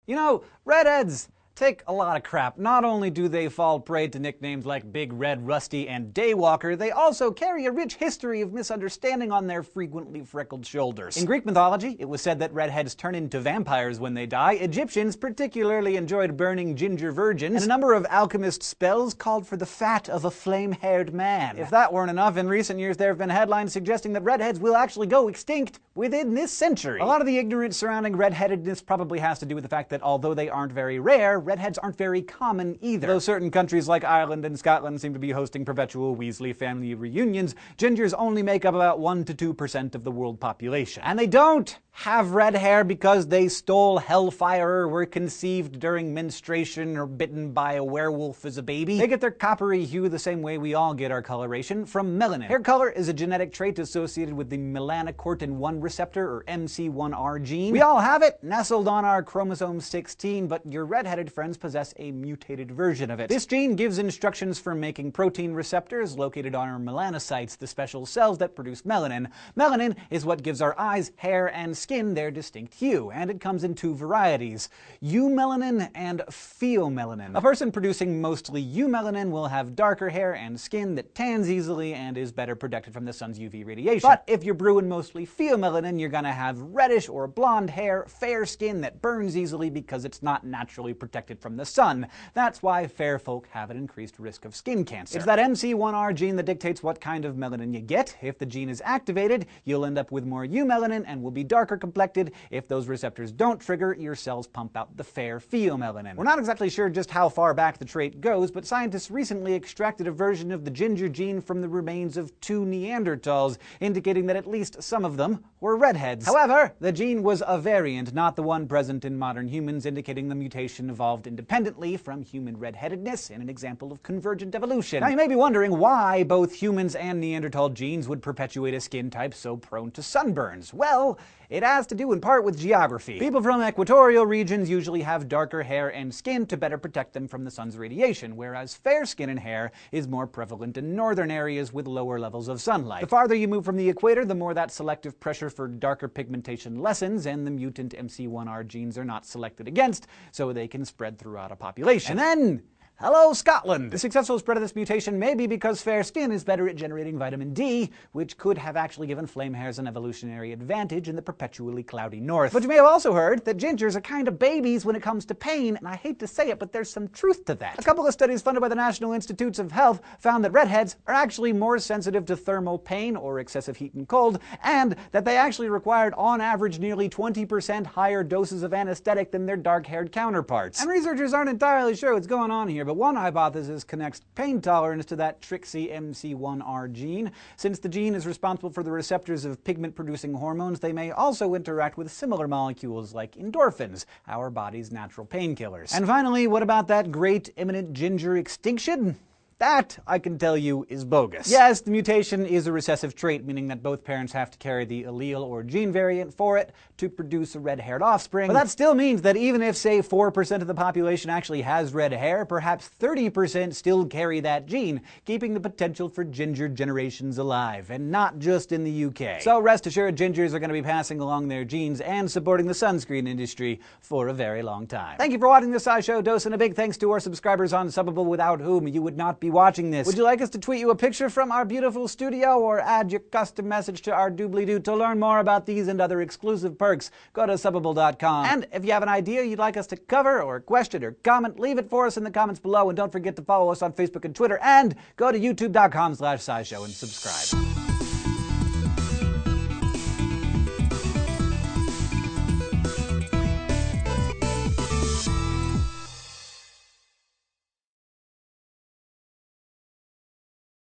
You know, redheads take a lot of crap. Not only do they fall prey to nicknames like Big Red, Rusty, and Daywalker, they also carry a rich history of misunderstanding on their frequently freckled shoulders. In Greek mythology, it was said that redheads turn into vampires when they die. Egyptians particularly enjoyed burning ginger virgins, and a number of alchemist spells called for the fat of a flame-haired man. If that weren't enough, in recent years there have been headlines suggesting that redheads will actually go extinct within this century. A lot of the ignorance surrounding redheadedness probably has to do with the fact that although they aren't very rare, redheads aren't very common either. Though certain countries like Ireland and Scotland seem to be hosting perpetual Weasley family reunions, gingers only make up about 1 to 2% of the world population. And they don't have red hair because they stole hellfire, were conceived during menstruation, or bitten by a werewolf as a baby. They get their coppery hue the same way we all get our coloration, from melanin. Hair color is a genetic trait associated with the melanocortin 1 receptor, or MC1R gene. We all have it, nestled on our chromosome 16, but your redheaded friends possess a mutated version of it. This gene gives instructions for making protein receptors located on our melanocytes, the special cells that produce melanin. Melanin is what gives our eyes, hair, and skin their distinct hue, and it comes in 2 varieties, eumelanin and pheomelanin. A person producing mostly eumelanin will have darker hair and skin that tans easily and is better protected from the sun's UV radiation. But if you're brewing mostly pheomelanin, you're gonna have reddish or blonde hair, fair skin that burns easily because it's not naturally protected from the sun. That's why fair folk have an increased risk of skin cancer. It's that MC1R gene that dictates what kind of melanin you get. If the gene is activated, you'll end up with more eumelanin and will be darker complected. If those receptors don't trigger, your cells pump out the fair pheomelanin. We're not exactly sure just how far back the trait goes, but scientists recently extracted a version of the ginger gene from the remains of 2 Neanderthals, indicating that at least some of them were redheads. However, the gene was a variant, not the one present in modern humans, indicating the mutation evolved independently from human redheadedness in an example of convergent evolution. Now you may be wondering why both humans and Neanderthal genes would perpetuate a skin type so prone to sunburns. Well, it has to do in part with geography. People from equatorial regions usually have darker hair and skin to better protect them from the sun's radiation, whereas fair skin and hair is more prevalent in northern areas with lower levels of sunlight. The farther you move from the equator, the more that selective pressure for darker pigmentation lessens, and the mutant MC1R genes are not selected against, so they can spread throughout a population. And then, hello, Scotland! The successful spread of this mutation may be because fair skin is better at generating vitamin D, which could have actually given flame hairs an evolutionary advantage in the perpetually cloudy north. But you may have also heard that gingers are kind of babies when it comes to pain, and I hate to say it, but there's some truth to that. A couple of studies funded by the National Institutes of Health found that redheads are actually more sensitive to thermal pain, or excessive heat and cold, and that they actually required, on average, nearly 20% higher doses of anesthetic than their dark-haired counterparts. And researchers aren't entirely sure what's going on here, but one hypothesis connects pain tolerance to that tricksy MC1R gene. Since the gene is responsible for the receptors of pigment-producing hormones, they may also interact with similar molecules like endorphins, our body's natural painkillers. And finally, what about that great imminent ginger extinction? That, I can tell you, is bogus. Yes, the mutation is a recessive trait, meaning that both parents have to carry the allele or gene variant for it to produce a red-haired offspring. But that still means that even if, say, 4% of the population actually has red hair, perhaps 30% still carry that gene, keeping the potential for ginger generations alive, and not just in the UK. So rest assured, gingers are going to be passing along their genes and supporting the sunscreen industry for a very long time. Thank you for watching this SciShow Dose, and a big thanks to our subscribers on Subbable, without whom you would not be watching this. Would you like us to tweet you a picture from our beautiful studio, or add your custom message to our doobly-doo? To learn more about these and other exclusive perks, go to Subbable.com. And if you have an idea you'd like us to cover, or a question or comment, leave it for us in the comments below, and don't forget to follow us on Facebook and Twitter, and go to youtube.com/scishow and subscribe.